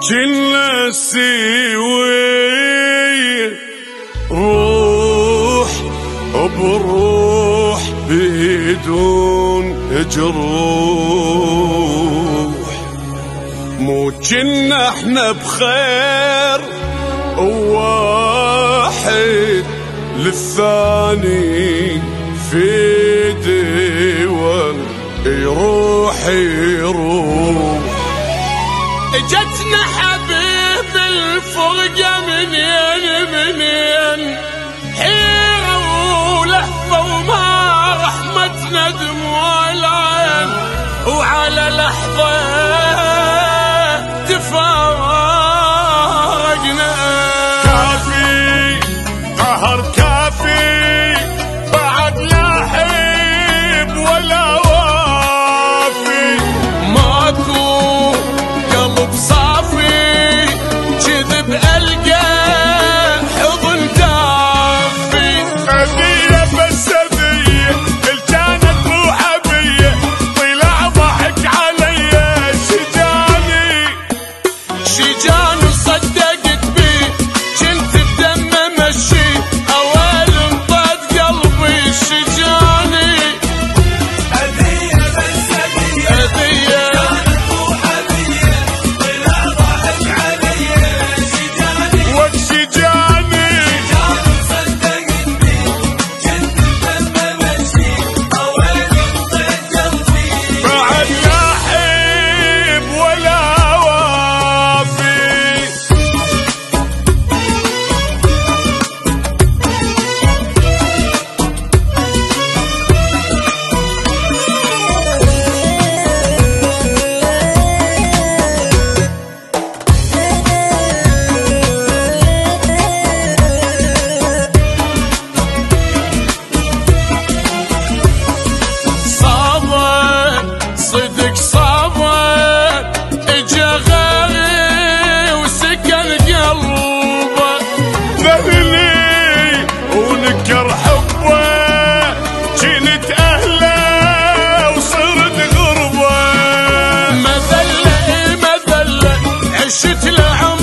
كنا سوي روح بروح بدون جروح، مو كنا احنا بخير وواحد للثاني في دول يروح يروح. اجتنا حبيب الفرقة منين حيرة ولهفة وما رحمتنا دموع العين، وعلى لحظة تفارقنا. كافي قهر كافي بعد لا حب ولا وافي، ماكو قلب صافي كذب ألقى حضن دافي. أذية بس أذية كل كانت روحبية، طلع ضحك علي شجاني وصدقت بيه كنت بدم مشي أول انطاد قلبي شجاني. أذية بس أذية كانت روحبية، طلع ضحك علي شجاني وشجاني صدقت بيه كنت بدم مشي أول انطاد قلبي. بعد لا حب ولا وافي. صدق صابر اجا غالي وسكن قلبه، ذهلي ونكر حبه كنت أهله وصرت غربه. مذلة عشت العمر